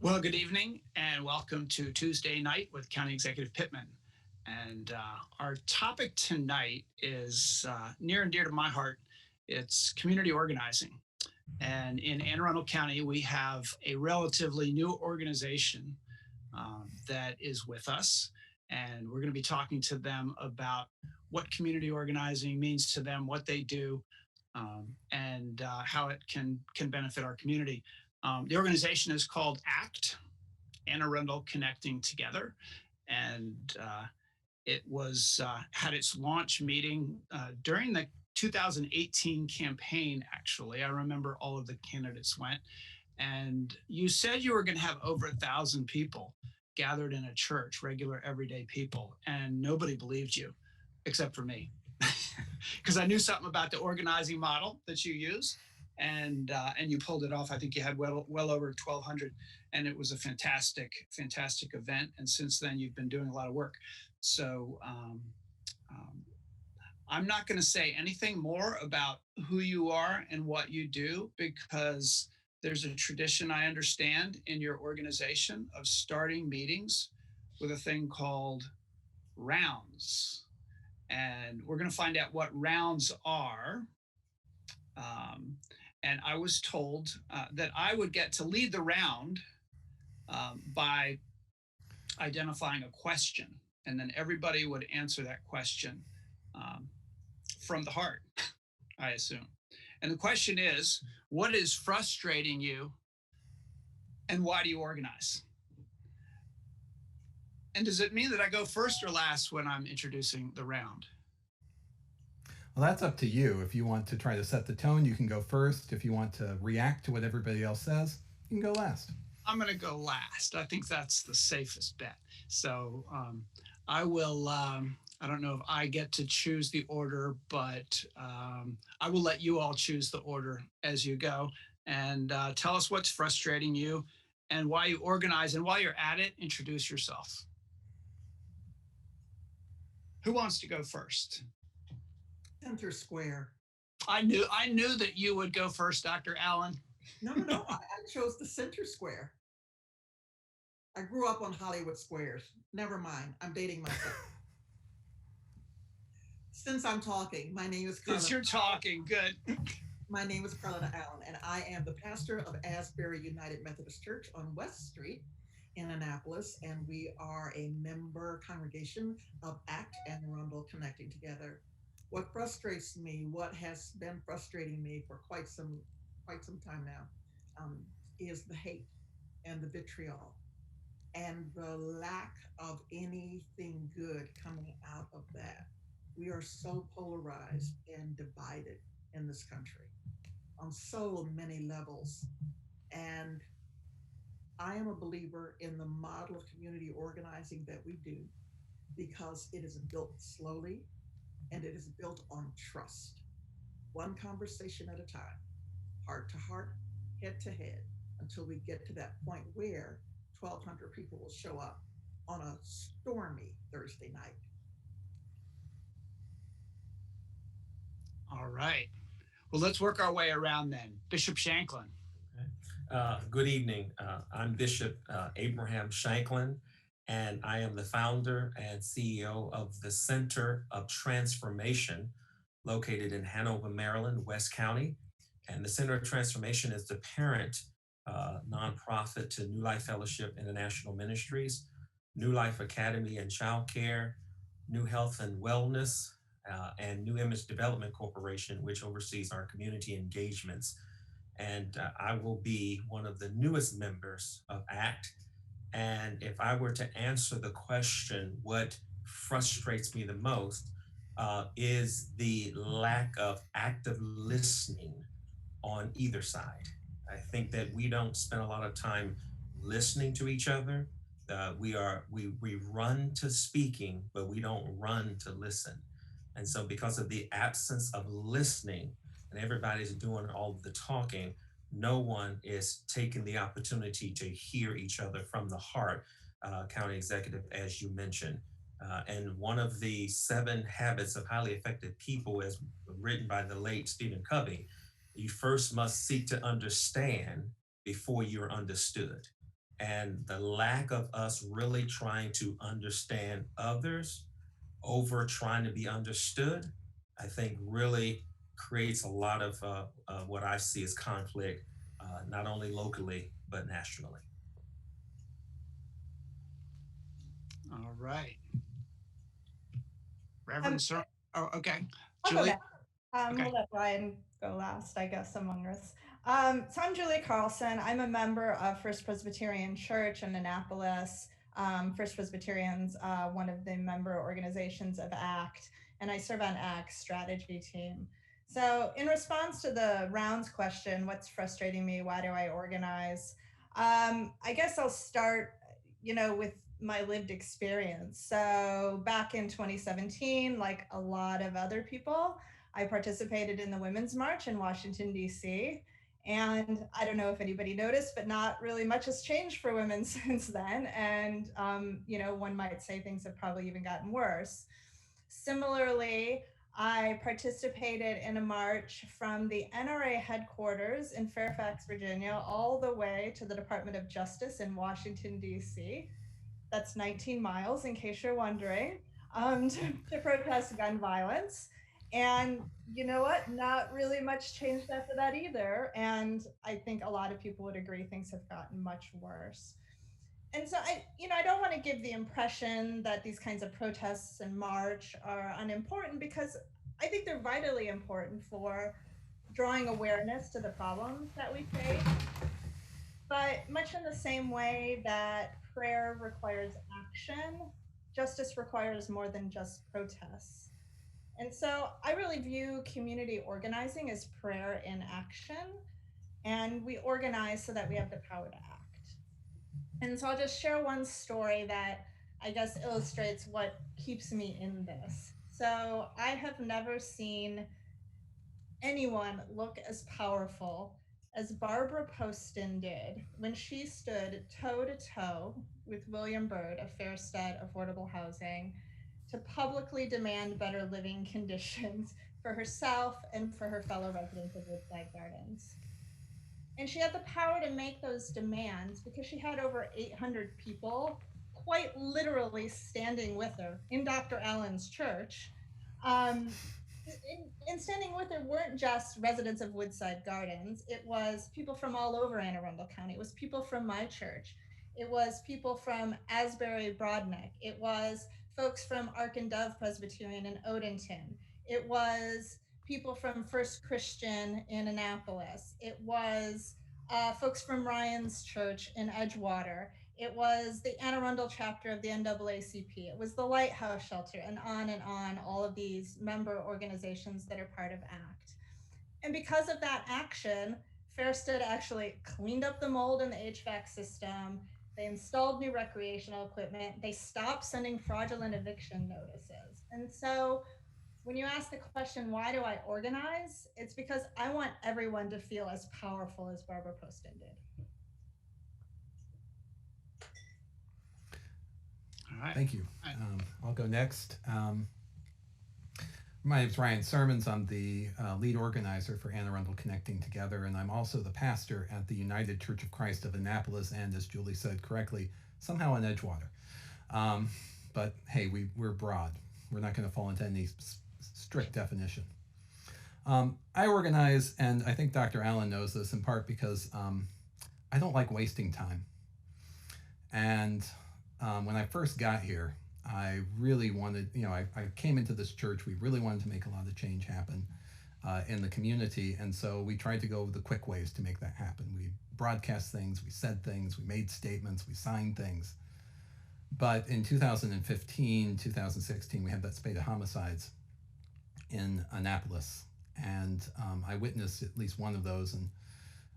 Well, good evening and welcome to Tuesday night with County Executive Pittman. And our topic tonight is near and dear to my heart. It's community organizing. And in Anne Arundel County, we have a relatively new organization that is with us. And we're going to be talking to them about what community organizing means to them, what they do, and how it can benefit our community. The organization is called ACT, Anne Arundel Connecting Together, and it was had its launch meeting during the 2018 campaign. Actually, I remember all of the candidates went, and you said you were going to have over 1,000 people gathered in a church, regular everyday people, and nobody believed you except for me. Because I knew something about the organizing model that you use, and you pulled it off. I think you had well over 1,200, and it was a fantastic event. And since then, you've been doing a lot of work. So um, I'm not going to say anything more about who you are and what you do because there's a tradition I understand in your organization of starting meetings with a thing called rounds. And we're going to find out what rounds are. Um, and I was told that I would get to lead the round by identifying a question, and then everybody would answer that question um, from the heart, I assume. And the question is, what is frustrating you, and why do you organize? And does it mean that I go first or last when I'm introducing the round? Well, that's up to you. If you want to try to set the tone, you can go first. If you want to react to what everybody else says, you can go last. I'm going to go last. I think that's the safest bet. So I will. I don't know if I get to choose the order, but I will let you all choose the order as you go. And tell us what's frustrating you and why you organize. And while you're at it, introduce yourself. Who wants to go first? Center Square. I knew that you would go first, Dr. Allen. No, no, no. I chose the Center Square. I grew up on Hollywood Squares. Never mind. I'm dating myself. Since I'm talking, my name is Since Carla. you're talking, good. My name is Carla Allen, and I am the pastor of Asbury United Methodist Church on West Street in Annapolis, and we are a member congregation of ACT and Arundel Connecting Together. What frustrates me, what has been frustrating me for quite some time now, um, is the hate and the vitriol and the lack of anything good coming out of that. We are so polarized and divided in this country on so many levels. And I am a believer in the model of community organizing that we do because it is built slowly and it is built on trust, one conversation at a time, heart to heart, head to head, until we get to that point where 1,200 people will show up on a stormy Thursday night. All right. Well, let's work our way around then. Bishop Shanklin. Okay. Good evening. I'm Bishop Abraham Shanklin, and I am the founder and CEO of the Center of Transformation located in Hanover, Maryland, West County. And the Center of Transformation is the parent nonprofit to New Life Fellowship International Ministries, New Life Academy and Child Care, New Health and Wellness, and New Image Development Corporation, which oversees our community engagements. And I will be one of the newest members of ACT. And if I were to answer the question, what frustrates me the most is the lack of active listening on either side. I think that we don't spend a lot of time listening to each other. We run to speaking, but we don't run to listen. And so, because of the absence of listening, and everybody's doing all of the talking, no one is taking the opportunity to hear each other from the heart. County Executive, as you mentioned. And one of the 7 habits of highly effective people, as written by the late Stephen Covey, you first must seek to understand before you're understood. And the lack of us really trying to understand others over trying to be understood, I think really creates a lot of what I see as conflict, not only locally, but nationally. All right. Um, Reverend Sir. Oh, okay. I'll go Julie. next. Okay. We'll let Ryan go last, I guess, among us. So I'm Julie Carlson. I'm a member of First Presbyterian Church in Annapolis. First Presbyterian's one of the member organizations of ACT, and I serve on ACT's strategy team. So in response to the rounds question, what's frustrating me? Why do I organize? I guess I'll start, with my lived experience. So back in 2017, like a lot of other people, I participated in the Women's March in Washington, D.C. And I don't know if anybody noticed, but not really much has changed for women since then. And, one might say things have probably even gotten worse. Similarly, I participated in a march from the NRA headquarters in Fairfax, Virginia, all the way to the Department of Justice in Washington, D.C. That's 19 miles, in case you're wondering, to protest gun violence. And you know what? Not really much changed after that either. And I think a lot of people would agree things have gotten much worse. And so I don't want to give the impression that these kinds of protests and march are unimportant, because I think they're vitally important for drawing awareness to the problems that we face. But much in the same way that prayer requires action, justice requires more than just protests. And so I really view community organizing as prayer in action, and we organize so that we have the power to act. And so I'll just share one story that I guess illustrates what keeps me in this. So I have never seen anyone look as powerful as Barbara Poston did when she stood toe to toe with William Byrd of Fairstead Affordable Housing to publicly demand better living conditions for herself and for her fellow residents of Woodside Gardens. And she had the power to make those demands because she had over 800 people quite literally standing with her in Dr. Allen's church. Um, in standing with her weren't just residents of Woodside Gardens. It was people from all over Anne Arundel County. It was people from my church. It was people from Asbury Broadneck. It was folks from Ark and Dove Presbyterian in Odenton. It was people from First Christian in Annapolis. It was folks from Ryan's church in Edgewater. It was the Anne Arundel chapter of the NAACP. It was the Lighthouse Shelter, and on, all of these member organizations that are part of ACT. And because of that action, Fairstead actually cleaned up the mold in the HVAC system. They installed new recreational equipment. They stopped sending fraudulent eviction notices. And so when you ask the question, why do I organize? It's because I want everyone to feel as powerful as Barbara Poston did. All right. Thank you. I'll go next. My name is Ryan Sermons. I'm the lead organizer for Anne Arundel Connecting Together, and I'm also the pastor at the United Church of Christ of Annapolis, and as Julie said correctly, somehow in Edgewater. But hey, we're broad. We're not going to fall into any strict definition. I organize, and I think Dr. Allen knows this in part because I don't like wasting time. And when I first got here, I really wanted, I came into this church, we really wanted to make a lot of change happen in the community. And so we tried to go the quick ways to make that happen. We broadcast things, we said things, we made statements, we signed things. But in 2015, 2016, we had that spate of homicides in Annapolis. And I witnessed at least one of those. And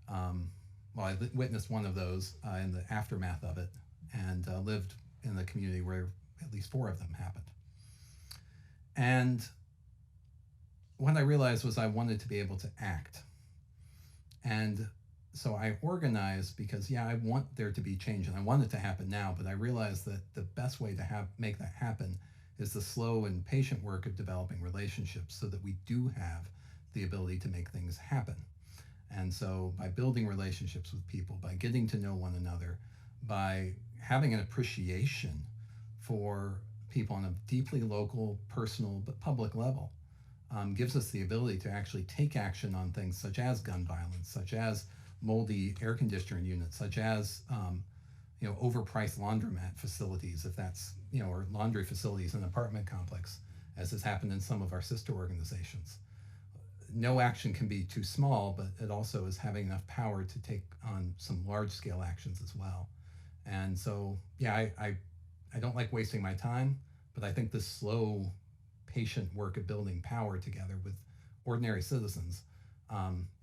I witnessed one of those in the aftermath of it, and lived in the community where at least 4 of them happened. And what I realized was I wanted to be able to act. And so I organized because, I want there to be change, and I want it to happen now, but I realized that the best way to make that happen is the slow and patient work of developing relationships so that we do have the ability to make things happen. And so by building relationships with people, by getting to know one another, by having an appreciation for people on a deeply local, personal, but public level. Gives us the ability to actually take action on things such as gun violence, such as moldy air conditioner units, such as overpriced laundromat facilities, if that's or laundry facilities in an apartment complex, as has happened in some of our sister organizations. No action can be too small, but it also is having enough power to take on some large scale actions as well. And so, yeah, I don't like wasting my time, but I think this slow, patient work of building power together with ordinary citizens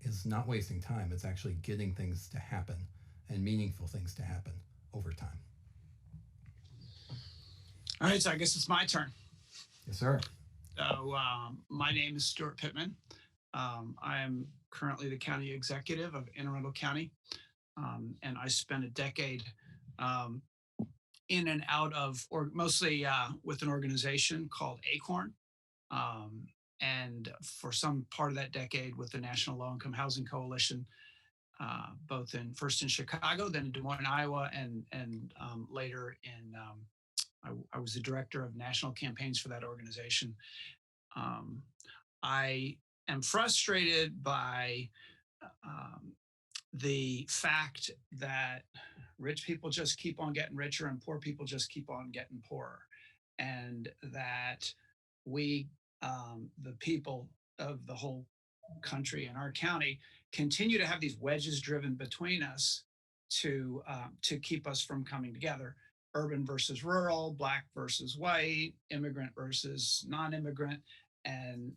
is not wasting time. It's actually getting things to happen and meaningful things to happen over time. All right, so I guess it's my turn. Yes, sir. So my name is Stuart Pittman. I am currently the county executive of Arundel County, and I spent a decade in and out of, or mostly with an organization called Acorn, and for some part of that decade with the National Low Income Housing Coalition, both first in Chicago, then in Des Moines, Iowa, and later in. I was the director of national campaigns for that organization. I am frustrated by the fact that rich people just keep on getting richer and poor people just keep on getting poorer, and that we, the people of the whole country and our county, continue to have these wedges driven between us to keep us from coming together. Urban versus rural, black versus white, immigrant versus non-immigrant, and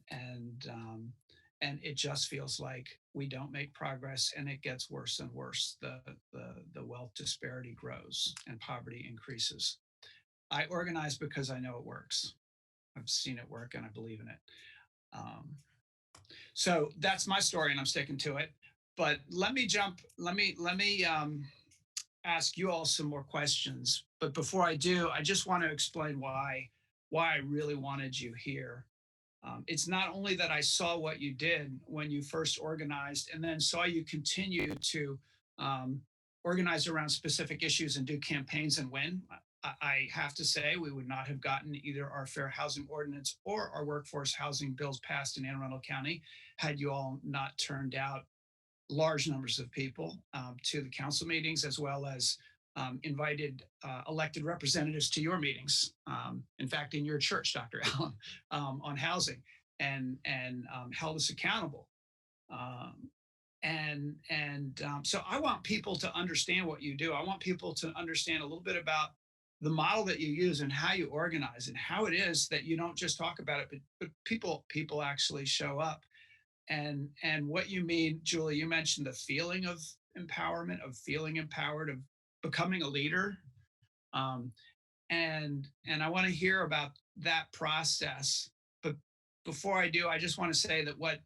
it just feels like we don't make progress, and it gets worse and worse. The wealth disparity grows and poverty increases. I organize because I know it works. I've seen it work and I believe in it. So that's my story, and I'm sticking to it. But let me ask you all some more questions. But before I do, I just want to explain why I really wanted you here. It's not only that I saw what you did when you first organized, and then saw you continue to organize around specific issues and do campaigns and win. I have to say, we would not have gotten either our fair housing ordinance or our workforce housing bills passed in Anne Arundel County had you all not turned out large numbers of people to the council meetings, as well as invited elected representatives to your meetings. In fact, in your church, Dr. Allen, on housing, and held us accountable. So I want people to understand what you do. I want people to understand a little bit about the model that you use and how you organize, and how it is that you don't just talk about it, but people actually show up. And what you mean, Julie, you mentioned the feeling of empowerment, of feeling empowered, of becoming a leader. And I want to hear about that process. But before I do, I just want to say that what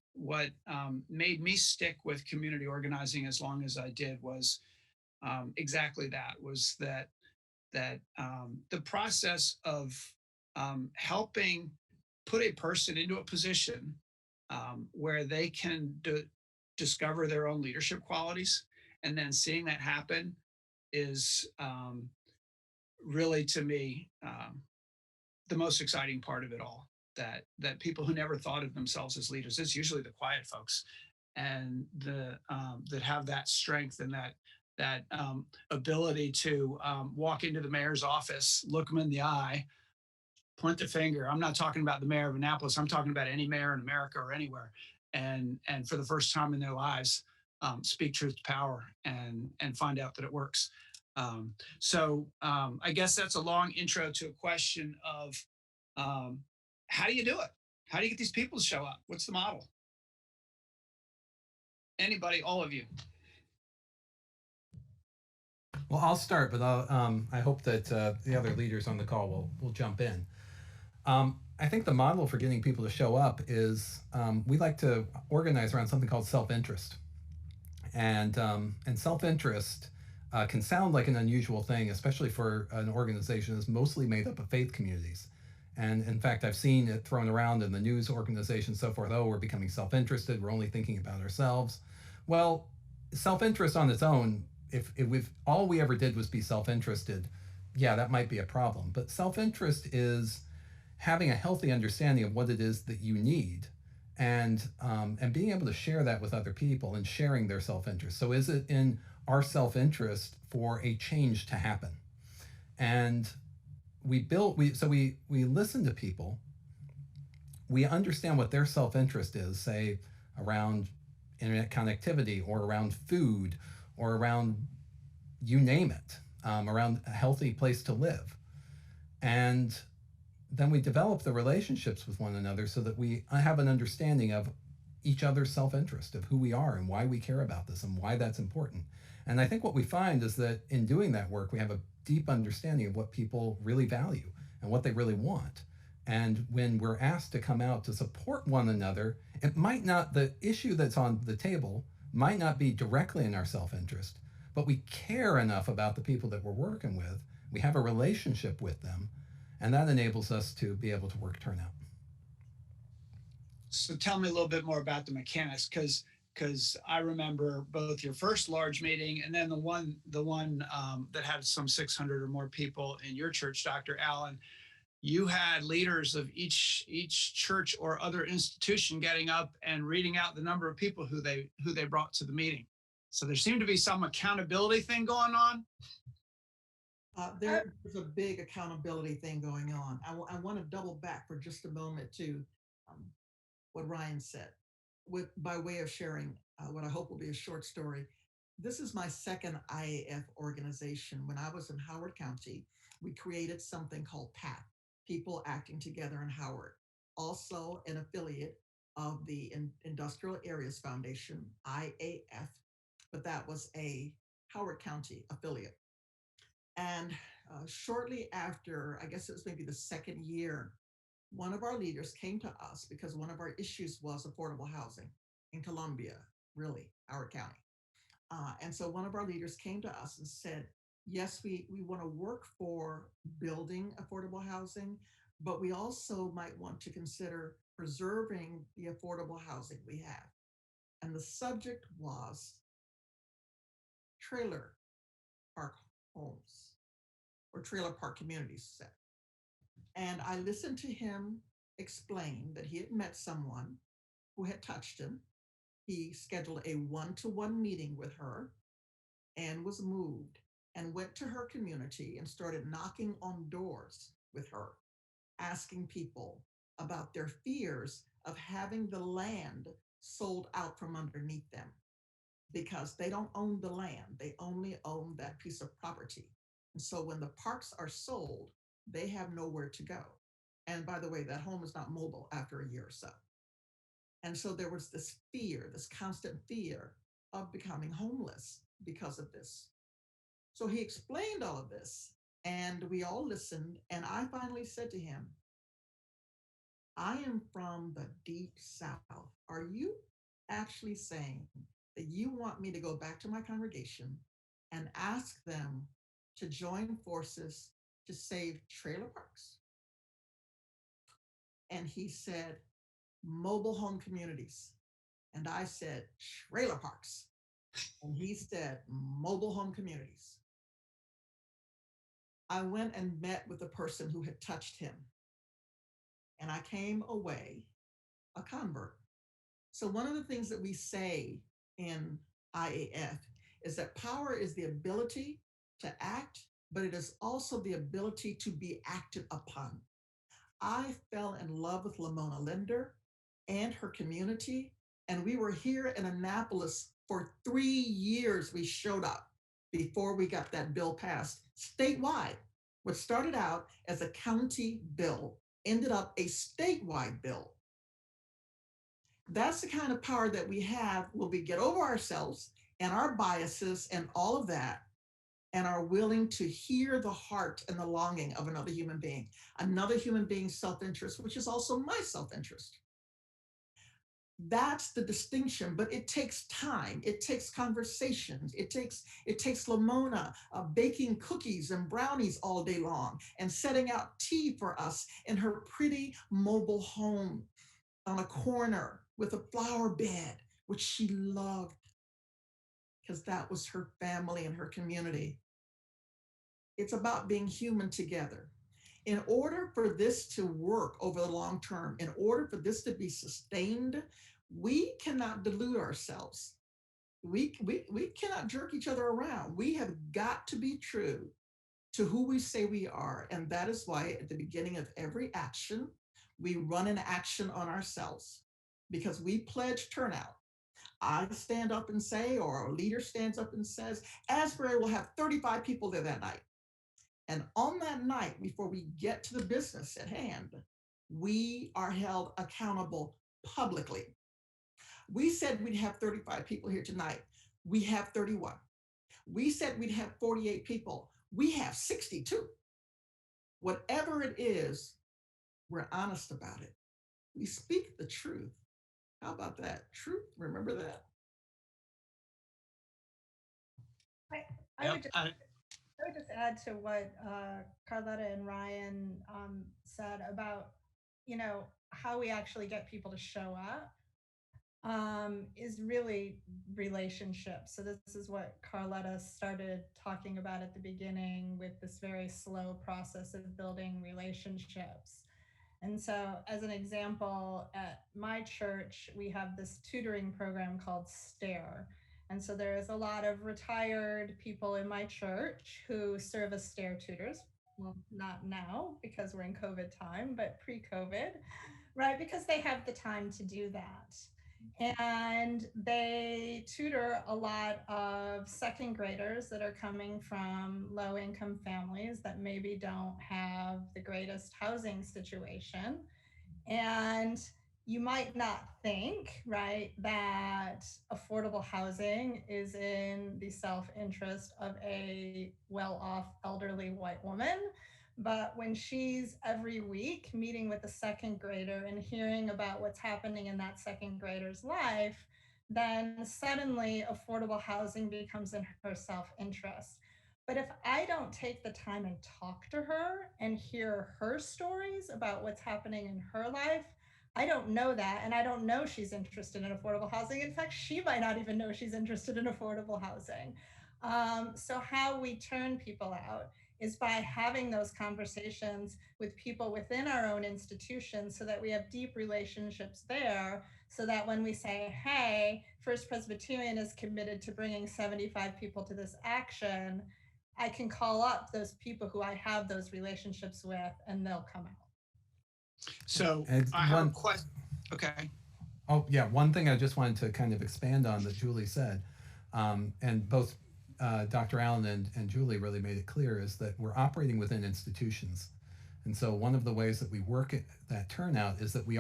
made me stick with community organizing as long as I did was exactly that. Was that the process of helping put a person into a position where they can discover their own leadership qualities, and then seeing that happen is really, to me, the most exciting part of it all. That people who never thought of themselves as leaders, it's usually the quiet folks, and that have that strength and that ability to walk into the mayor's office, look them in the eye, point the finger. I'm not talking about the mayor of Annapolis. I'm talking about any mayor in America or anywhere. And for the first time in their lives, speak truth to power and find out that it works. So I guess that's a long intro to a question of how do you do it? How do you get these people to show up? What's the model? Anybody, all of you. Well, I'll start, but I hope that the other leaders on the call will jump in. I think the model for getting people to show up is we like to organize around something called self-interest. And self-interest can sound like an unusual thing, especially for an organization that's mostly made up of faith communities. And in fact, I've seen it thrown around in the news organizations, so forth. Oh, we're becoming self-interested. We're only thinking about ourselves. Well, self-interest on its own if all we ever did was be self-interested, yeah, that might be a problem. But self-interest is having a healthy understanding of what it is that you need, and being able to share that with other people and sharing their self-interest. So is it in our self-interest for a change to happen? And we listen to people, we understand what their self-interest is, say around internet connectivity or around food or around, you name it, around a healthy place to live. And then we develop the relationships with one another so that we have an understanding of each other's self-interest, of who we are and why we care about this and why that's important. And I think what we find is that in doing that work, we have a deep understanding of what people really value and what they really want. And when we're asked to come out to support one another, it might not, the issue that's on the table might not be directly in our self-interest, but we care enough about the people that we're working with. We have a relationship with them, and that enables us to be able to work turnout. So tell me a little bit more about the mechanics, because I remember both your first large meeting and then the one that had some 600 or more people in your church, Dr. Allen. You had leaders of each church or other institution getting up and reading out the number of people who they brought to the meeting. So there seemed to be some accountability thing going on. There's a big accountability thing going on. I want to double back for just a moment to um, what Ryan said, with by way of sharing what I hope will be a short story. This is my second IAF organization. When I was in Howard County, we created something called PAT, People Acting Together in Howard, also an affiliate of the Industrial Areas Foundation, IAF, but that was a Howard County affiliate. And shortly after, I guess it was maybe the second year, one of our leaders came to us because one of our issues was affordable housing in Columbia, really, Howard County. And so one of our leaders came to us and said, yes, we want to work for building affordable housing, but we also might want to consider preserving the affordable housing we have. And the subject was trailer park homes or trailer park communities. And I listened to him explain that he had met someone who had touched him. He scheduled a one-to-one meeting with her and was moved and went to her community and started knocking on doors with her, asking people about their fears of having the land sold out from underneath them because they don't own the land, they only own that piece of property. And so when the parks are sold, they have nowhere to go. And by the way, that home is not mobile after a year or so. And so there was this fear, this constant fear of becoming homeless because of this. So he explained all of this, and we all listened. And I finally said to him, I am from the deep South. Are you actually saying that you want me to go back to my congregation and ask them to join forces to save trailer parks? And he said, mobile home communities. And I said, trailer parks. And he said, mobile home communities. I went and met with the person who had touched him, and I came away a convert. So, one of the things that we say in IAF is that power is the ability to act, but it is also the ability to be acted upon. I fell in love with Lamona Linder and her community. And we were here in Annapolis for 3 years. We showed up before we got that bill passed statewide. What started out as a county bill ended up a statewide bill. That's the kind of power that we have when we get over ourselves and our biases and all of that and are willing to hear the heart and the longing of another human being's self-interest, which is also my self-interest. That's the distinction, but it takes time. It takes conversations. It takes Lamona baking cookies and brownies all day long and setting out tea for us in her pretty mobile home on a corner with a flower bed, which she loved. because that was her family and her community. It's about being human together. In order for this to work over the long term, in order for this to be sustained, we cannot delude ourselves. We cannot jerk each other around. We have got to be true to who we say we are. And that is why at the beginning of every action, we run an action on ourselves because we pledge turnout. I stand up and say, or a leader stands up and says, Asbury will have 35 people there that night. And on that night, before we get to the business at hand, we are held accountable publicly. We said we'd have 35 people here tonight. We have 31. We said we'd have 48 people. We have 62. Whatever it is, we're honest about it. We speak the truth. How about that? Truth, remember that? I would just I would just add to what Carletta and Ryan said about, how we actually get people to show up is really relationships. So this is what Carletta started talking about at the beginning with this very slow process of building relationships. And so, as an example, at my church, we have this tutoring program called STARE. And so, there is a lot of retired people in my church who serve as STARE tutors. Well, not now because we're in COVID time, but pre COVID, right? Because they have the time to do that. And they tutor a lot of second graders that are coming from low income families that maybe don't have the greatest housing situation. And you might not think, right, that affordable housing is in the self interest of a well off elderly white woman. But when she's every week meeting with a second grader and hearing about what's happening in that second grader's life, then suddenly affordable housing becomes in her self interest. But if I don't take the time and talk to her and hear her stories about what's happening in her life, I don't know that. And I don't know she's interested in affordable housing. In fact, she might not even know she's interested in affordable housing. So, how we turn people out is by having those conversations with people within our own institutions so that we have deep relationships there. So that when we say, hey, First Presbyterian is committed to bringing 75 people to this action, I can call up those people who I have those relationships with and they'll come out. So And I have a one, question. Okay. oh yeah, one thing I just wanted to kind of expand on that Julie said, and both Dr. Allen and Julie really made it clear, is that we're operating within institutions. And so one of the ways that we work at that turnout is that we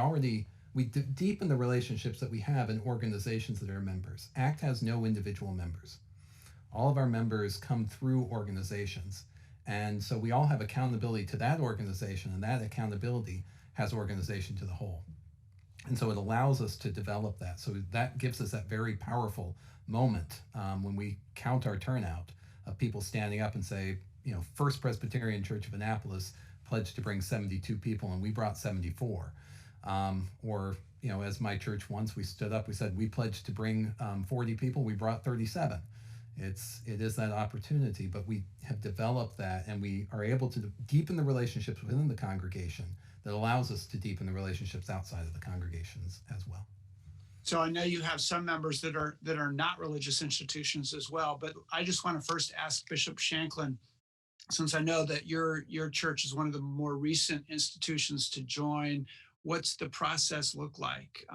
deepen the relationships that we have in organizations that are members. ACT has no individual members. All of our members come through organizations. And so we all have accountability to that organization, and that accountability has organization to the whole. And so it allows us to develop that. So that gives us that very powerful moment when we count our turnout of people standing up and say, First Presbyterian Church of Annapolis pledged to bring 72 people and we brought 74. Or, as my church once, we stood up, we said, we pledged to bring 40 people, we brought 37. It is that opportunity, but we have developed that and we are able to deepen the relationships within the congregation that allows us to deepen the relationships outside of the congregations as well. So I know you have some members that are not religious institutions as well, but I just want to first ask Bishop Shanklin, since I know that your church is one of the more recent institutions to join, what's the process look like?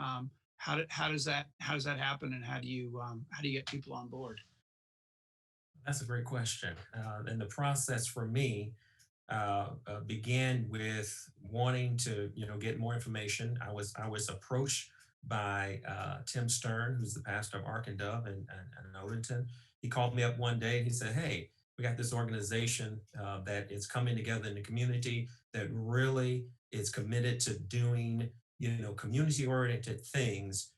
How does that happen, and how do you get people on board? That's a great question. And the process for me began with wanting to, get more information. I was approached by Tim Stern, who's the pastor of Ark and Dove in Arundel. He called me up one day and he said, "Hey, we got this organization that is coming together in the community that really is committed to doing, community-oriented things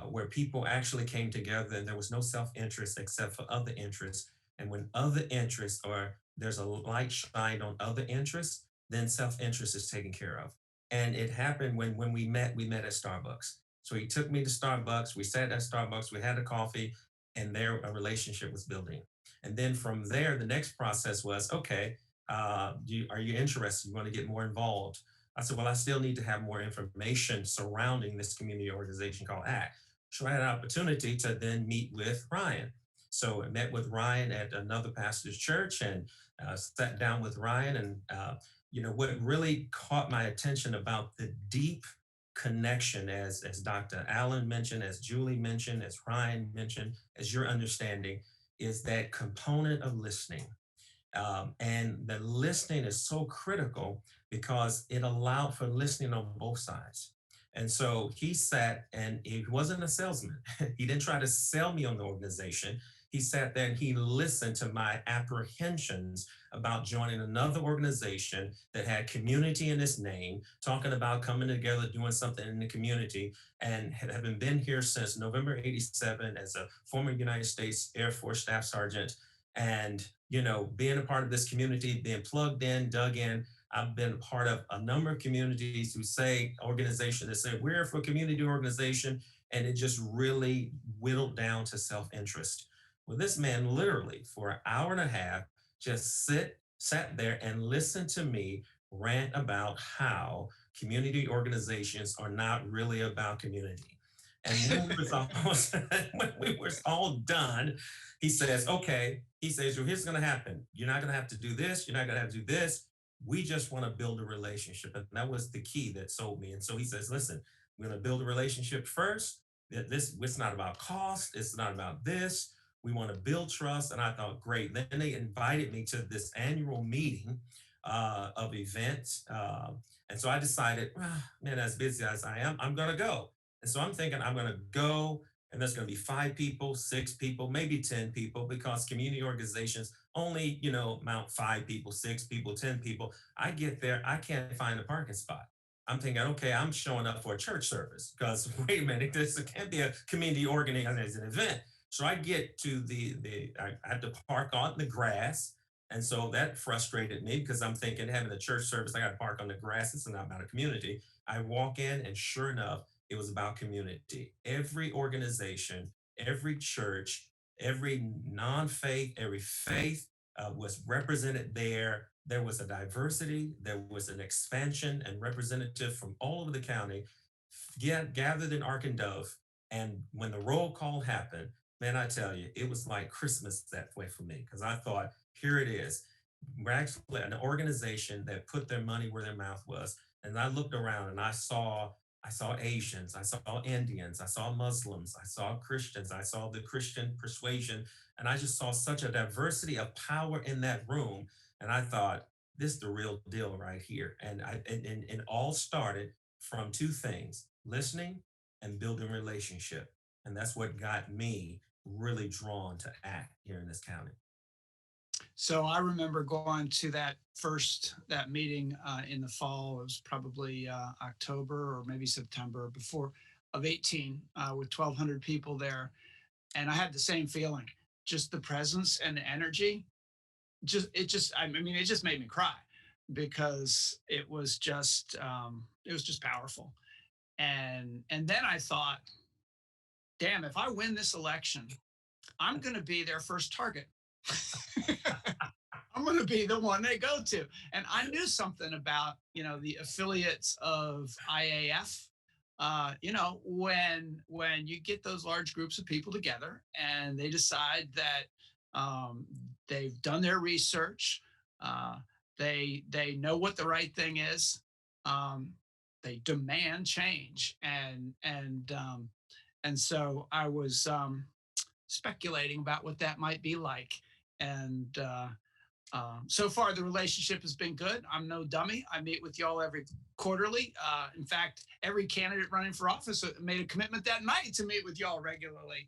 where people actually came together and there was no self-interest except for other interests. And when other interests or there's a light shine on other interests, then self-interest is taken care of." And it happened when we met at Starbucks. So he took me to Starbucks. We sat at Starbucks. We had a coffee. and there a relationship was building. And then from there, the next process was, okay, are you interested? You want to get more involved? I said, well, I still need to have more information surrounding this community organization called ACT. So I had an opportunity to then meet with Ryan. So I met with Ryan at another pastor's church and sat down with Ryan. And, what really caught my attention about the deep connection, as Dr. Allen mentioned, as Julie mentioned, as Ryan mentioned, as your understanding, is that component of listening. And the listening is so critical because it allowed for listening on both sides. And so he sat and he wasn't a salesman. He didn't try to sell me on the organization. He sat there and he listened to my apprehensions about joining another organization that had community in its name, talking about coming together, doing something in the community, and having been here since November '87 as a former United States Air Force Staff Sergeant and being a part of this community, being plugged in, dug in. I've been a part of a number of communities who say organization that say we're for community organization, and it just really whittled down to self-interest. Well, this man literally for an hour and a half just sat there and listened to me rant about how community organizations are not really about community. And when we was almost, when we were all done, he says, okay, he says, well, here's going to happen. You're not going to have to do this. You're not going to have to do this. We just want to build a relationship. And that was the key that sold me. And so he says, listen, we're going to build a relationship first. It's not about cost. It's not about this. We want to build trust. And I thought, great. Then they invited me to this annual meeting of events. And so I decided, man, as busy as I am, I'm going to go. And so I'm thinking I'm going to go and there's going to be 5 people, 6 people, maybe 10 people, because community organizations only, mount 5 people, 6 people, 10 people. I get there, I can't find a parking spot. I'm thinking, okay, I'm showing up for a church service because wait a minute, this can't be a community organization event. So I get to I have to park on the grass. And so that frustrated me because I'm thinking having a church service, I got to park on the grass. It's not about a community. I walk in and sure enough, it was about community. Every organization, every church, every non faith, every faith was represented there. There was a diversity, there was an expansion and representative from all over the county gathered in Arundel. And when the roll call happened, man, I tell you, it was like Christmas that way for me because I thought, here it is. We're actually an organization that put their money where their mouth was. And I looked around and I saw Asians, I saw Indians, I saw Muslims, I saw Christians, I saw the Christian persuasion, and I just saw such a diversity of power in that room. And I thought, this is the real deal right here. And it all started from 2 things: listening and building relationship. And that's what got me really drawn to ACT here in this county. So I remember going to that meeting in the fall. It was probably October or maybe September before of 18 with 1,200 people there, and I had the same feeling. Just the presence and the energy. I mean, it just made me cry because it was just powerful. And then I thought, damn, if I win this election, I'm going to be their first target. I'm going to be the one they go to. And I knew something about, the affiliates of IAF. When you get those large groups of people together and they decide that they've done their research, uh, they know what the right thing is. Um, they demand change, and so I was speculating about what that might be like, and so far, the relationship has been good. I'm no dummy. I meet with y'all every quarterly. In fact, every candidate running for office made a commitment that night to meet with y'all regularly,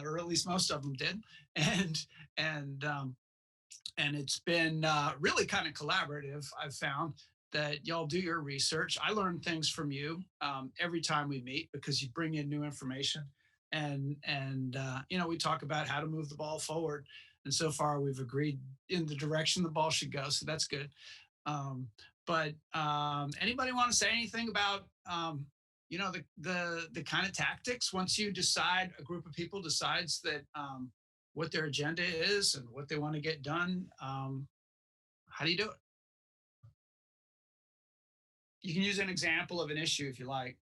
or at least most of them did. And and um, and it's been really kind of collaborative. I've found that y'all do your research. I learn things from you every time we meet because you bring in new information, and we talk about how to move the ball forward. And so far, we've agreed in the direction the ball should go, so that's good. Um, but anybody want to say anything about the kind of tactics once you decide a group of people decides that what their agenda is and what they want to get done. How do you do it? You can use an example of an issue if you like.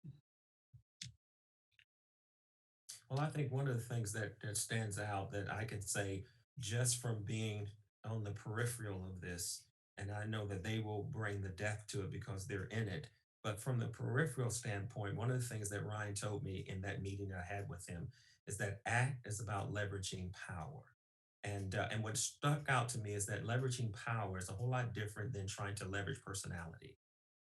Well, I think one of the things that stands out that I can say just from being on the peripheral of this, and I know that they will bring the depth to it because they're in it. But from the peripheral standpoint, one of the things that Ryan told me in that meeting I had with him is that ACT is about leveraging power. And what stuck out to me is that leveraging power is a whole lot different than trying to leverage personality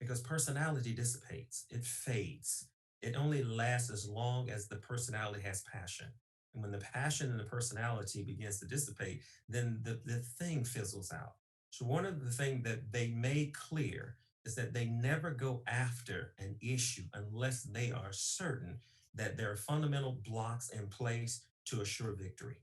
because personality dissipates, it fades. It only lasts as long as the personality has passion. And when the passion and the personality begins to dissipate, then the thing fizzles out. So one of the things that they made clear is that they never go after an issue unless they are certain that there are fundamental blocks in place to assure victory.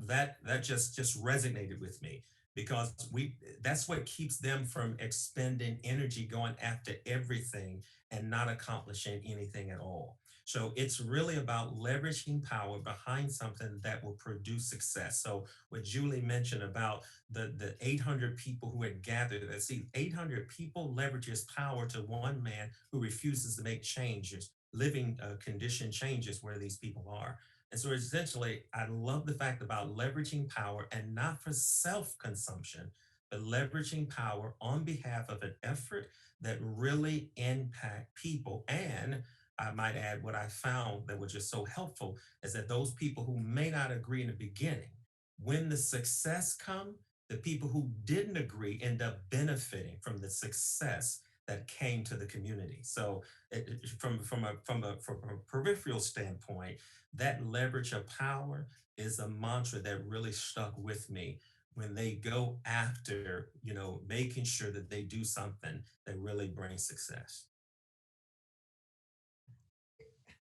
That just resonated with me because we that's what keeps them from expending energy going after everything and not accomplishing anything at all. So it's really about leveraging power behind something that will produce success. So what Julie mentioned about the 800 people who had gathered, let's see, 800 people leverages power to one man who refuses to make changes, living condition changes where these people are. And so essentially, I love the fact about leveraging power and not for self consumption, but leveraging power on behalf of an effort that really impact people. And I might add what I found that was just so helpful is that those people who may not agree in the beginning, when the success come, the people who didn't agree end up benefiting from the success that came to the community. So from a peripheral standpoint, that leverage of power is a mantra that really stuck with me when they go after, making sure that they do something that really brings success.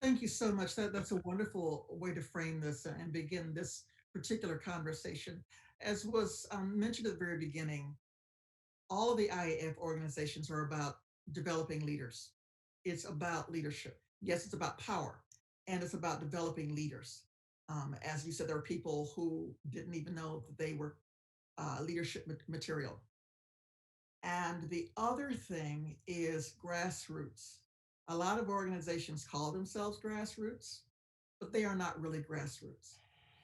Thank you so much. That's a wonderful way to frame this and begin this particular conversation. As was mentioned at the very beginning, all of the IAF organizations are about developing leaders. It's about leadership. Yes, it's about power, and it's about developing leaders. As you said, there are people who didn't even know that they were leadership material. And the other thing is grassroots. A lot of organizations call themselves grassroots, but they are not really grassroots.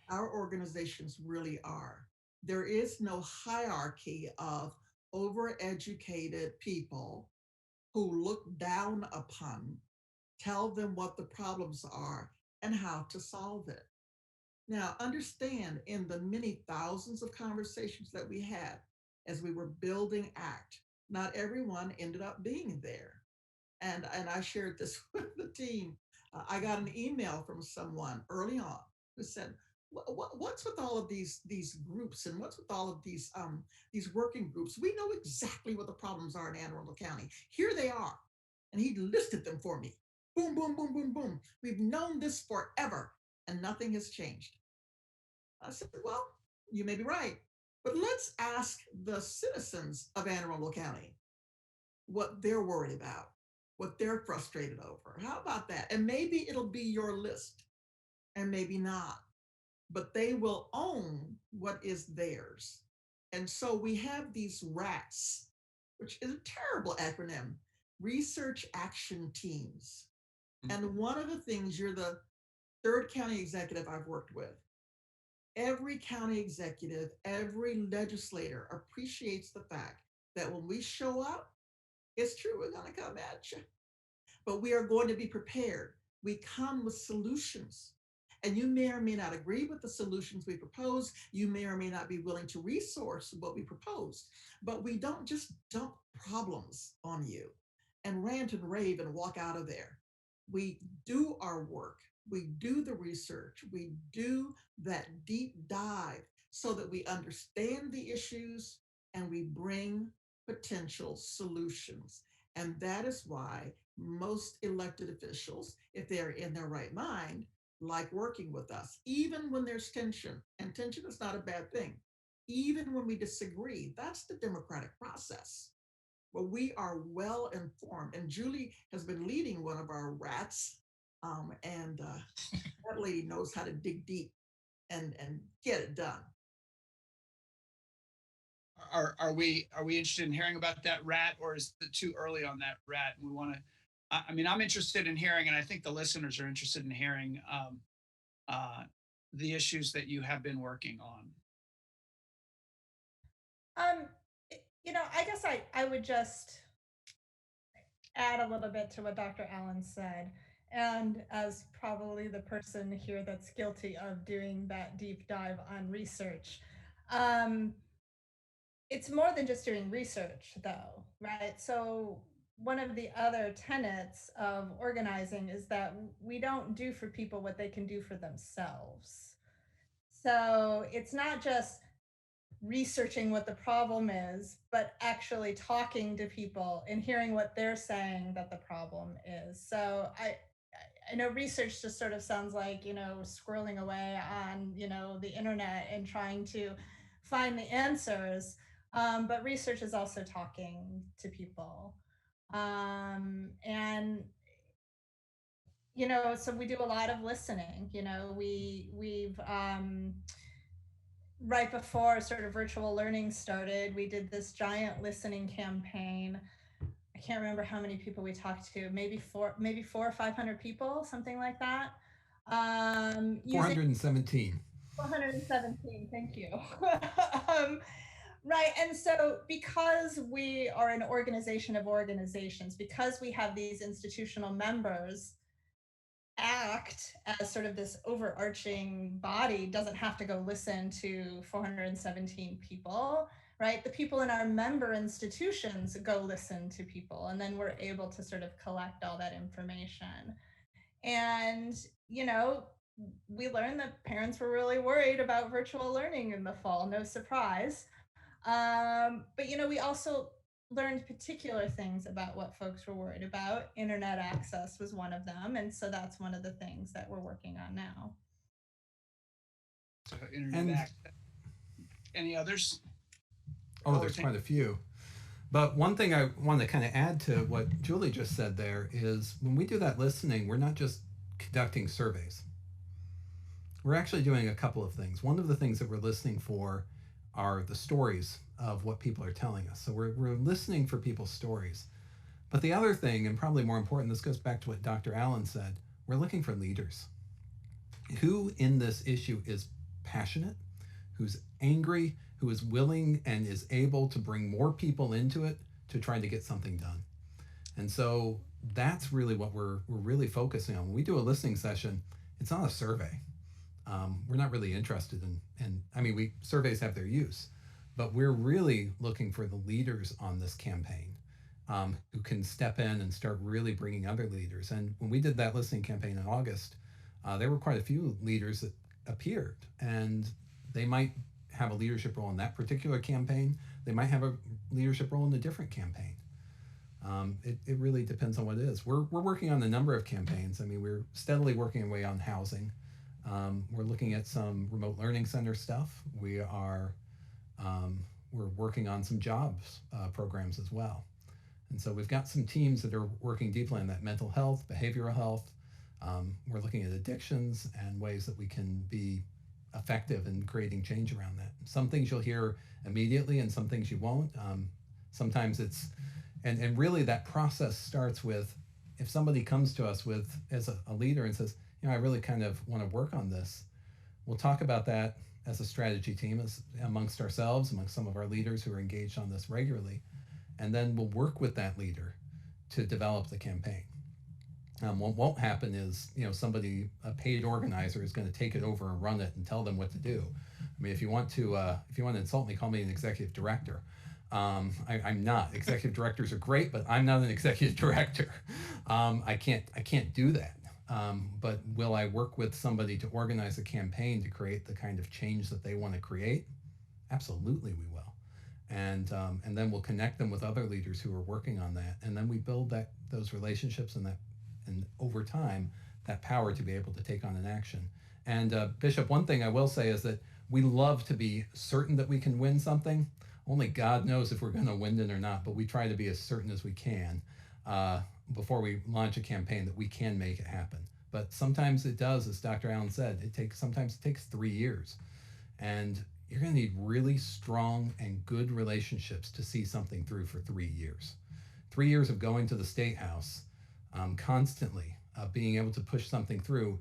Our organizations really are. There is no hierarchy of overeducated people who look down upon, tell them what the problems are and how to solve it. Now, understand in the many thousands of conversations that we had as we were building ACT, not everyone ended up being there. And I shared this with the team. I got an email from someone early on who said, "What's with all of these groups and what's with all of these working groups? We know exactly what the problems are in Anne Arundel County. Here they are." And he listed them for me. Boom, boom, boom, boom, boom. We've known this forever and nothing has changed. I said, "Well, you may be right, but let's ask the citizens of Anne Arundel County what they're worried about, what they're frustrated over. How about that?" And maybe it'll be your list and maybe not, but they will own what is theirs. And so we have these RATs, which is a terrible acronym, Research Action Teams. And one of the things, you're the third county executive I've worked with. Every county executive, every legislator appreciates the fact that when we show up, it's true, we're going to come at you, but we are going to be prepared. We come with solutions. And you may or may not agree with the solutions we propose. You may or may not be willing to resource what we propose, but we don't just dump problems on you and rant and rave and walk out of there. We do our work. We do the research. We do that deep dive so that we understand the issues and we bring potential solutions. And that is why most elected officials, if they're in their right mind, like working with us, even when there's tension. And tension is not a bad thing. Even when we disagree, that's the democratic process. Well, we are well informed, and Julie has been leading one of our rats, and that lady knows how to dig deep and get it done. Are we interested in hearing about that rat, or is it too early on that rat? We want to. I mean, I'm interested in hearing, and I think the listeners are interested in hearing uh, the issues that you have been working on. Um, I guess I would just add a little bit to what Dr. Allen said. And as probably the person here that's guilty of doing that deep dive on research, um, it's more than just doing research, though, right? So, one of the other tenets of organizing is that we don't do for people what they can do for themselves. So, it's not just researching what the problem is, but actually talking to people and hearing what they're saying that the problem is. So I know research just sort of sounds like, scrolling away on, the internet and trying to find the answers. But research is also talking to people. And so we do a lot of listening. We've right before sort of virtual learning started, we did this giant listening campaign. I can't remember how many people we talked to, maybe four or 500 people, something like that. 417. 417, thank you. um, right, and so because we are an organization of organizations, because we have these institutional members, act as sort of this overarching body doesn't have to go listen to 417 people, right? The people in our member institutions go listen to people, and then we're able to sort of collect all that information. And, we learned that parents were really worried about virtual learning in the fall, no surprise. But we also learned particular things about what folks were worried about. Internet access was one of them, and so that's one of the things that we're working on now. So internet access. Any others? Oh, there's quite a few. But one thing I want to kind of add to what Julie just said there is when we do that listening, we're not just conducting surveys. We're actually doing a couple of things. One of the things that we're listening for are the stories of what people are telling us. So we're listening for people's stories. But the other thing, and probably more important, this goes back to what Dr. Allen said, we're looking for leaders. Who in this issue is passionate, who's angry, who is willing and is able to bring more people into it to try to get something done. And so that's really what we're really focusing on. When we do a listening session, it's not a survey. We're not really interested in I mean, surveys have their use, but we're really looking for the leaders on this campaign who can step in and start really bringing other leaders. And when we did that listening campaign in August, there were quite a few leaders that appeared, and they might have a leadership role in that particular campaign. They might have a leadership role in a different campaign. It really depends on what it is. We're working on a number of campaigns. I mean, we're steadily working our way on housing. We're looking at some remote learning center stuff. We're working on some jobs programs as well. And so we've got some teams that are working deeply on that mental health, behavioral health. We're looking at addictions and ways that we can be effective in creating change around that. Some things you'll hear immediately and some things you won't. Sometimes it's, and really that process starts with, if somebody comes to us as a leader and says, I really kind of want to work on this, we'll talk about that as a strategy team, amongst ourselves, amongst some of our leaders who are engaged on this regularly. And then we'll work with that leader to develop the campaign. What won't happen is, somebody, a paid organizer, is going to take it over and run it and tell them what to do. I mean, if you want to insult me, call me an executive director. I'm not. Executive directors are great, but I'm not an executive director. I can't do that. But will I work with somebody to organize a campaign to create the kind of change that they want to create? Absolutely, we will. And then we'll connect them with other leaders who are working on that, and then we build those relationships and over time that power to be able to take on an action. And Bishop, one thing I will say is that we love to be certain that we can win something. only God knows if we're going to win it or not, but we try to be as certain as we can before we launch a campaign that we can make it happen. But sometimes it does, as Dr. Allen said, sometimes it takes 3 years. And you're going to need really strong and good relationships to see something through for 3 years. 3 years of going to the State House constantly, being able to push something through,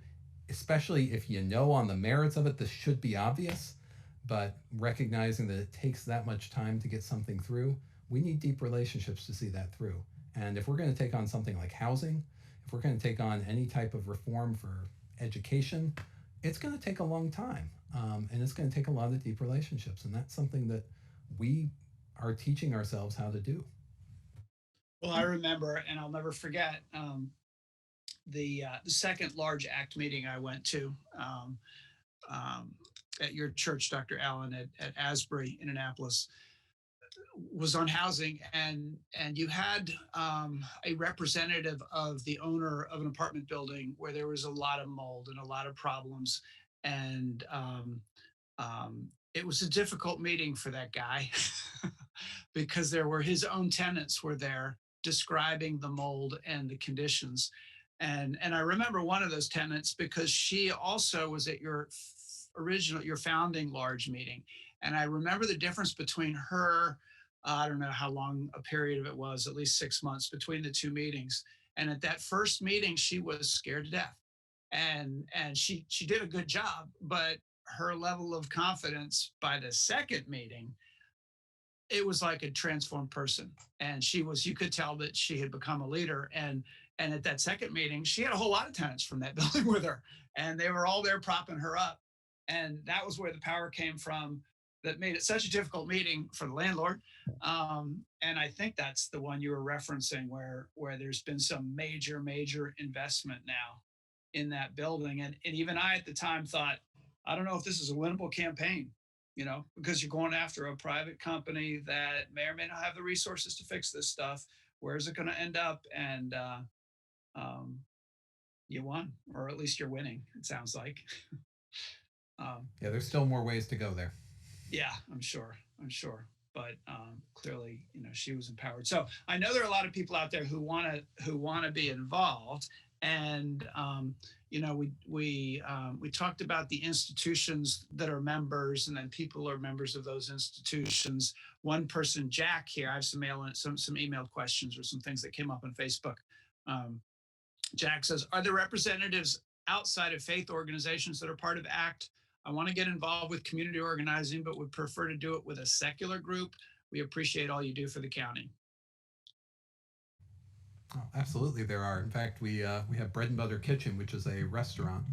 especially if you know on the merits of it, this should be obvious, but recognizing that it takes that much time to get something through, we need deep relationships to see that through. And if we're going to take on something like housing, if we're going to take on any type of reform for education, it's going to take a long time. And it's going to take a lot of deep relationships. And that's something that we are teaching ourselves how to do. Well, I remember, and I'll never forget, the second large ACT meeting I went to at your church, Dr. Allen, at Asbury in Annapolis, was on housing, and you had a representative of the owner of an apartment building where there was a lot of mold and a lot of problems, and it was a difficult meeting for that guy because there were his own tenants were there describing the mold and the conditions. And I remember one of those tenants because she also was at your founding large meeting. And I remember the difference between her, I don't know how long a period of it was, at least 6 months between the two meetings. And at that first meeting, she was scared to death. And she did a good job, but her level of confidence by the second meeting, it was like a transformed person. And you could tell that she had become a leader. And at that second meeting, she had a whole lot of tenants from that building with her, and they were all there propping her up. And that was where the power came from that made it such a difficult meeting for the landlord. And I think that's the one you were referencing where there's been some major investment now in that building. And even I at the time thought, I don't know if this is a winnable campaign, because you're going after a private company that may or may not have the resources to fix this stuff. Where is it going to end up? And you won, or at least you're winning, it sounds like. Yeah, there's still more ways to go there. Yeah, I'm sure. But clearly, she was empowered. So I know there are a lot of people out there who want to be involved. And we talked about the institutions that are members, and then people are members of those institutions. One person, Jack, here, I have some emailed questions or some things that came up on Facebook. Jack says, are there representatives outside of faith organizations that are part of ACT? I want to get involved with community organizing, but would prefer to do it with a secular group. We appreciate all you do for the county. Oh, absolutely, there are. In fact, we have Bread and Butter Kitchen, which is a restaurant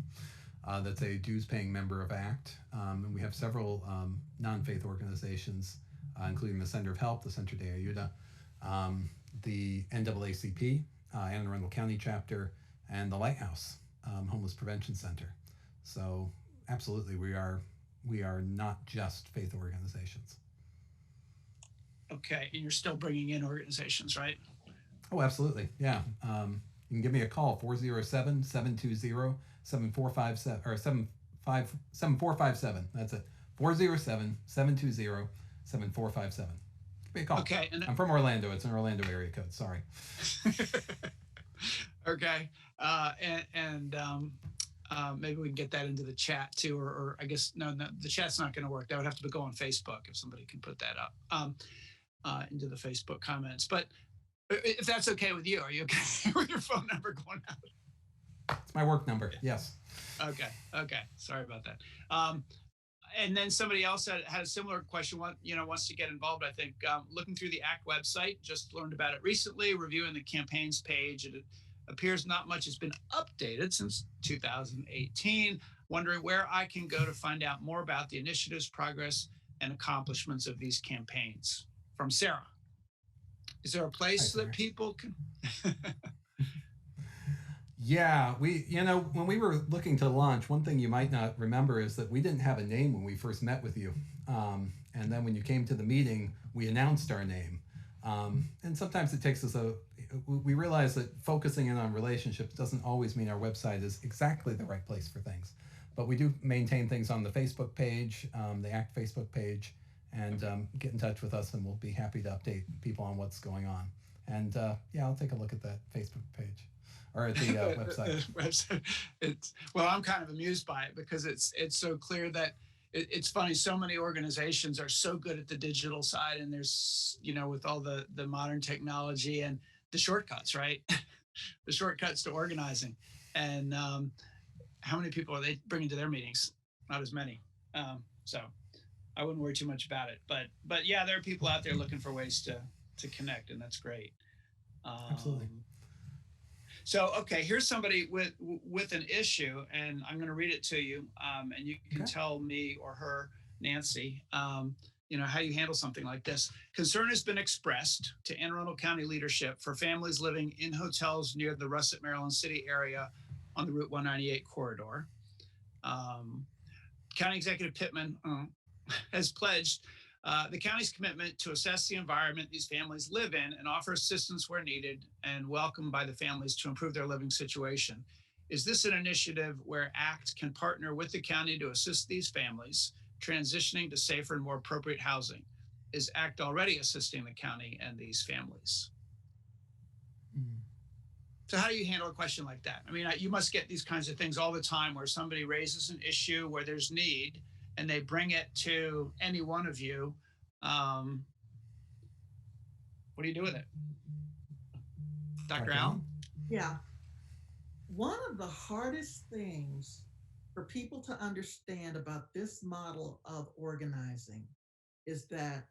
that's a dues-paying member of ACT, and we have several non-faith organizations, including the Center of Help, the Centro de Ayuda, the NAACP, Anne Arundel County chapter, and the Lighthouse Homeless Prevention Center. So absolutely, we are not just faith organizations. Okay, and you're still bringing in organizations, right? Oh, absolutely. Yeah. You can give me a call, 407-720-7457 or 7457. That's it. 407-720-7457. Give me a call. Okay. And I'm from Orlando. It's an Orlando area code. Sorry. Okay. Maybe we can get that into the chat too, or I guess, no, the chat's not going to work. That would have to go on Facebook if somebody can put that up into the Facebook comments. But if that's okay with you, are you okay with your phone number going out? It's my work number. Yes. Okay. Sorry about that. And then somebody else had a similar question. Wants to get involved. I think looking through the ACT website, just learned about it recently. Reviewing the campaigns page, it appears not much has been updated since 2018. Wondering where I can go to find out more about the initiatives, progress, and accomplishments of these campaigns. From Sarah. Is there a place that people can? Yeah, when we were looking to launch, one thing you might not remember is that we didn't have a name when we first met with you. And then when you came to the meeting, we announced our name. And sometimes it takes us we realize that focusing in on relationships doesn't always mean our website is exactly the right place for things. But we do maintain things on the Facebook page, the ACT Facebook page, and get in touch with us, and we'll be happy to update people on what's going on. And yeah, I'll take a look at that Facebook page or at the website. It's well, I'm kind of amused by it because it's so clear that it's funny. So many organizations are so good at the digital side, and there's with all the modern technology and the shortcuts, right? The shortcuts to organizing, and how many people are they bringing to their meetings? Not as many. So I wouldn't worry too much about it. But yeah, there are people out there looking for ways to connect, and that's great. Absolutely. So okay, here's somebody with an issue, and I'm going to read it to you, and you can tell me or her, Nancy, how you handle something like this. Concern has been expressed to Anne Arundel County leadership for families living in hotels near the Russet, Maryland City area on the Route 198 corridor. County Executive Pittman has pledged the county's commitment to assess the environment these families live in and offer assistance where needed and welcome by the families to improve their living situation. Is this an initiative where ACT can partner with the county to assist these families transitioning to safer and more appropriate housing? Is ACT already assisting the county and these families? So how do you handle a question like that? I mean, you must get these kinds of things all the time where somebody raises an issue where there's need and they bring it to any one of you. What do you do with it? Dr. Allen? Yeah. One of the hardest things for people to understand about this model of organizing is that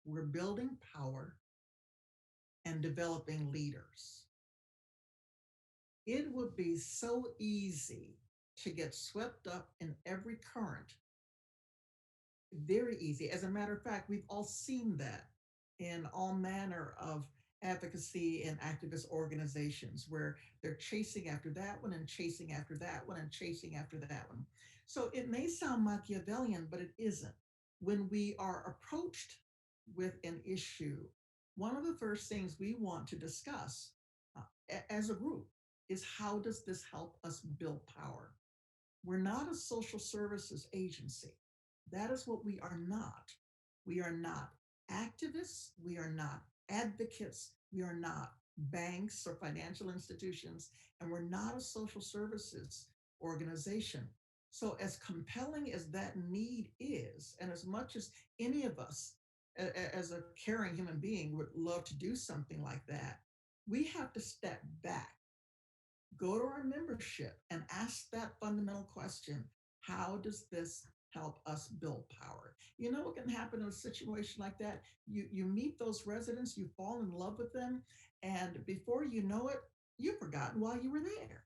we're building power and developing leaders. It would be so easy to get swept up in every current. Very easy. As a matter of fact, we've all seen that in all manner of advocacy and activist organizations where they're chasing after that one and chasing after that one and chasing after that one. So it may sound Machiavellian, but it isn't. When we are approached with an issue, one of the first things we want to discuss as a group is how does this help us build power? We're not a social services agency. That is what we are not. We are not activists. We are not advocates. We are not banks or financial institutions. And we're not a social services organization. So, as compelling as that need is, and as much as any of us, as a caring human being, would love to do something like that, we have to step back, go to our membership, and ask that fundamental question: how does this help us build power? You know what can happen in a situation like that? You meet those residents, you fall in love with them, and before you know it, you've forgotten why you were there.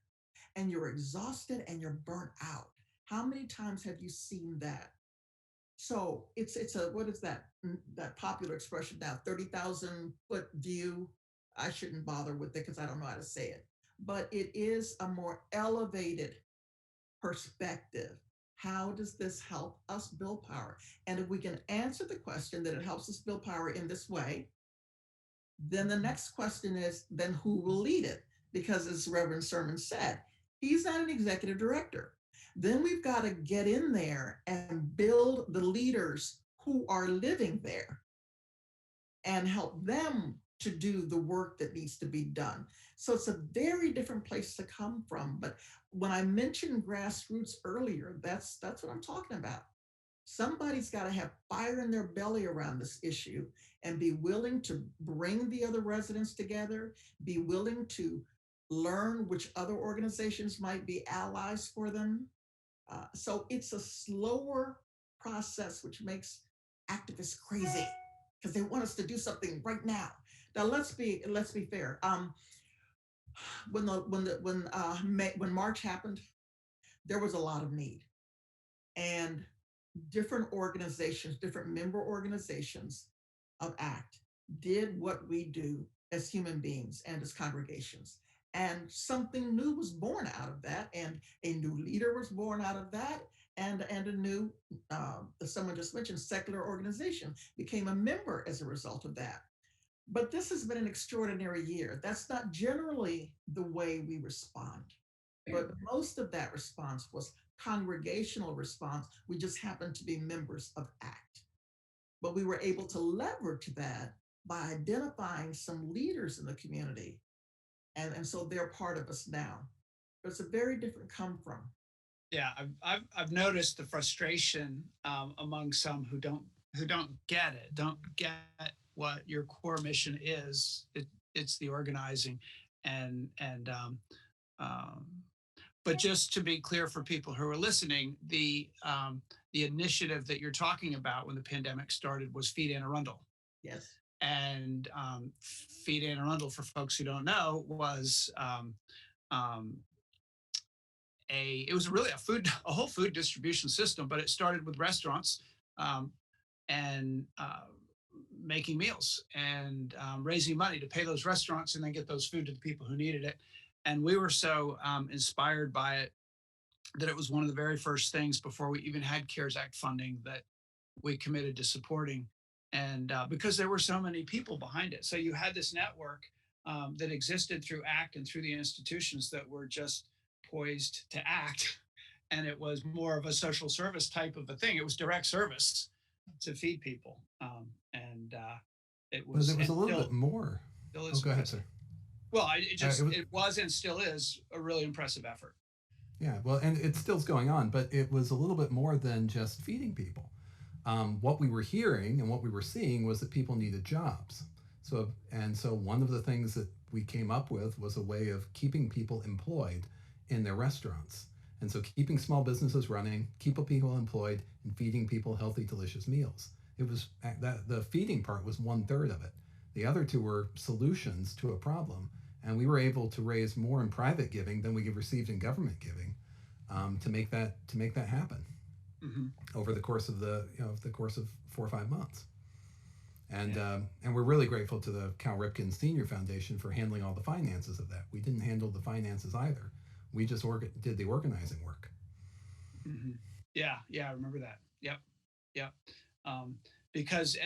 And you're exhausted and you're burnt out. How many times have you seen that? So it's a, what is that popular expression now, 30,000 foot view? I shouldn't bother with it because I don't know how to say it, but it is a more elevated perspective. How does this help us build power? And if we can answer the question that it helps us build power in this way, then the next question is, then who will lead it? Because as Reverend Sermon said, he's not an executive director. Then we've got to get in there and build the leaders who are living there and help them to do the work that needs to be done. So it's a very different place to come from. But when I mentioned grassroots earlier, that's what I'm talking about. Somebody's got to have fire in their belly around this issue and be willing to bring the other residents together, be willing to learn which other organizations might be allies for them. So it's a slower process, which makes activists crazy because they want us to do something right now. Now let's be fair. When March happened, there was a lot of need, and different organizations, different member organizations of ACT did what we do as human beings and as congregations. And something new was born out of that, and a new leader was born out of that, and a new, someone just mentioned, secular organization became a member as a result of that. But this has been an extraordinary year. That's not generally the way we respond. But most of that response was congregational response. We just happened to be members of ACT. but we were able to leverage that by identifying some leaders in the community. And so they're part of us now. It's a very different come from. Yeah, I've noticed the frustration among some who don't get it, don't get what your core mission is. It's the organizing, and um, but just to be clear for people who are listening, the initiative that you're talking about when the pandemic started was Feed Anne Arundel. Yes. And Feed Anne Arundel, for folks who don't know, was um, it was really a whole food distribution system, but it started with restaurants um, and making meals and raising money to pay those restaurants and then get those food to the people who needed it. And we were so inspired by it that it was one of the very first things before we even had CARES Act funding that we committed to supporting. And because there were so many people behind it. So you had this network that existed through ACT and through the institutions that were just poised to act. And it was more of a social service type of a thing. It was direct service to feed people. And it But was, there was a little still, bit more. still Oh, is go ahead, sir. well, it was, was and still is a really impressive effort. yeah, well, and it still's going on, but it was a little bit more than just feeding people. What we were hearing and what we were seeing was that people needed jobs. So one of the things that we came up with was a way of keeping people employed in their restaurants. And so keeping small businesses running, keeping people employed, and feeding people healthy, delicious meals. It was that the feeding part was 1/3 of it. The other two were solutions to a problem, and we were able to raise more in private giving than we received in government giving to make that happen over the course of the course of 4 or 5 months. And we're really grateful to the Cal Ripken Senior Foundation for handling all the finances of that. We didn't handle the finances either. We just did the organizing work. Yeah, I remember that. Yep. Because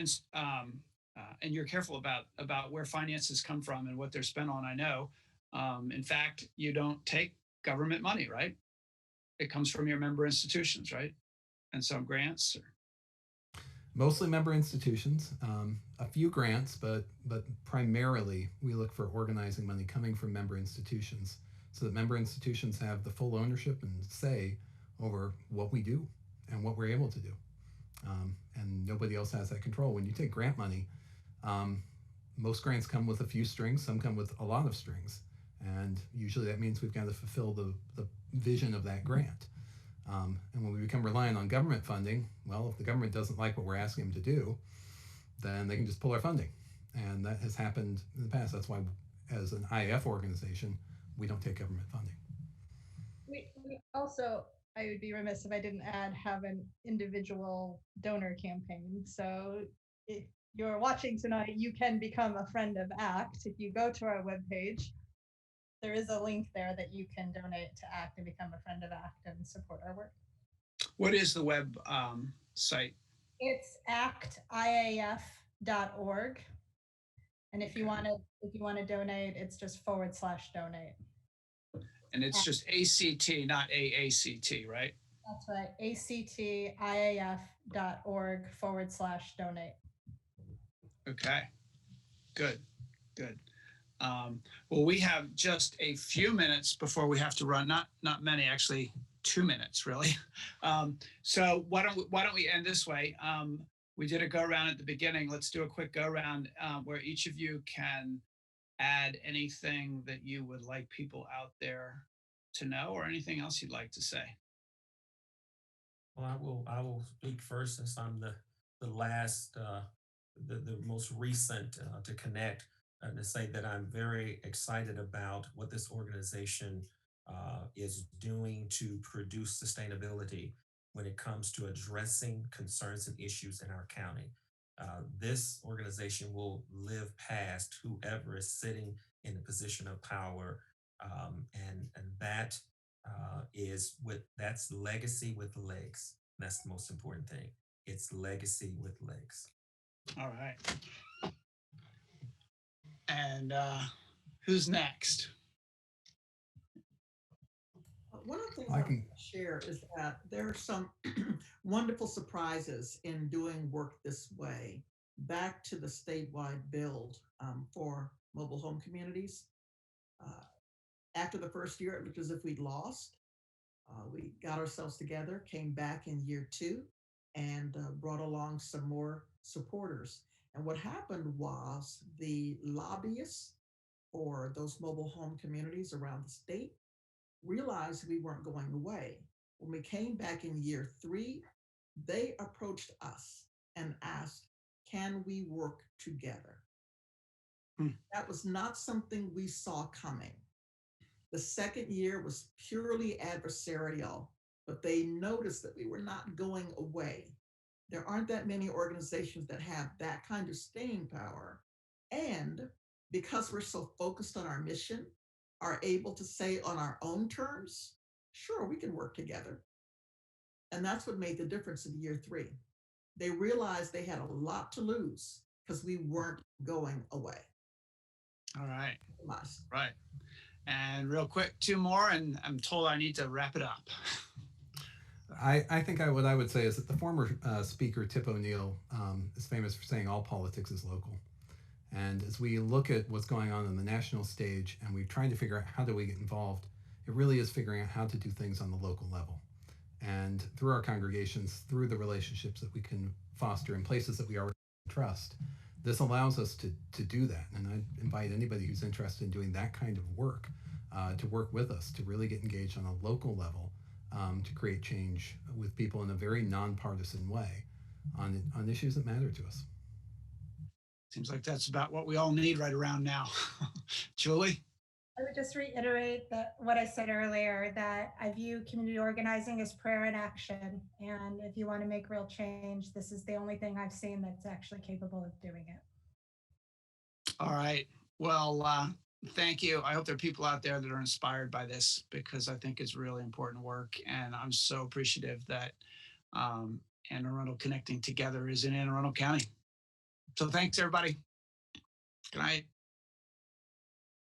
and you're careful about where finances come from and what they're spent on. I know. In fact, you don't take government money, right? It comes from your member institutions, right? And some grants. Mostly member institutions, a few grants, but primarily we look for organizing money coming from member institutions, so that member institutions have the full ownership and say over what we do and what we're able to do, and nobody else has that control. When you take grant money, most grants come with a few strings, some come with a lot of strings, and usually that means we've got to fulfill the vision of that grant. And when we become reliant on government funding, well, if the government doesn't like what we're asking them to do, then they can just pull our funding. And that has happened in the past. That's why, as an IF organization, we don't take government funding. We also, I would be remiss if I didn't add, have an individual donor campaign. So if you're watching tonight, you can become a friend of ACT. If you go to our webpage, there is a link there that you can donate to ACT and become a friend of ACT and support our work. What is the web site? It's actiaf.org. And if you want to donate, it's just /donate. And it's just ACT, not AACT, right? That's right. actiaf.org/donate. Okay. Good. Well, we have just a few minutes before we have to run. Not many, actually. 2 minutes, really. So why don't we end this way? We did a go around at the beginning. Let's do a quick go around where each of you can add anything that you would like people out there to know, or anything else you'd like to say. Well, I will speak first, since I'm the last, the most recent to connect, and to say that I'm very excited about what this organization is doing to produce sustainability when it comes to addressing concerns and issues in our county. This organization will live past whoever is sitting in a position of power, and that that's legacy with legs. That's the most important thing. It's legacy with legs. All right. And who's next? One of the things I I want can. to share is that there are some wonderful surprises in doing work this way. Back to the statewide build for mobile home communities. Uh, After the first year, it looked as if we'd lost. We got ourselves together, came back in year two, and brought along some more supporters. And what happened was the lobbyists for those mobile home communities around the state realized we weren't going away. When we came back in year three, they approached us and asked, can we work together? Hmm. That was not something we saw coming. The second year was purely adversarial, but they noticed that we were not going away. There aren't that many organizations that have that kind of staying power. And because we're so focused on our mission, are able to say on our own terms, sure, we can work together. And that's what made the difference in year three. They realized they had a lot to lose because we weren't going away. All right. Us. Right. And real quick, two more, and I'm told I need to wrap it up. I think what I would say is that the former speaker, Tip O'Neill, is famous for saying all politics is local. And as we look at what's going on the national stage and we're trying to figure out how do we get involved, it really is figuring out how to do things on the local level. And through our congregations, through the relationships that we can foster in places that we already trust, this allows us to do that. And I invite anybody who's interested in doing that kind of work to work with us, to really get engaged on a local level, to create change with people in a very nonpartisan way on issues that matter to us. Seems like that's about what we all need right around now. Julie? I would just reiterate that what I said earlier, that I view community organizing as prayer and action. And if you want to make real change, this is the only thing I've seen that's actually capable of doing it. All right. Well, thank you. I hope there are people out there that are inspired by this because I think it's really important work. And I'm so appreciative that Anne Arundel Connecting Together is in Anne Arundel County. So thanks, everybody. Good night.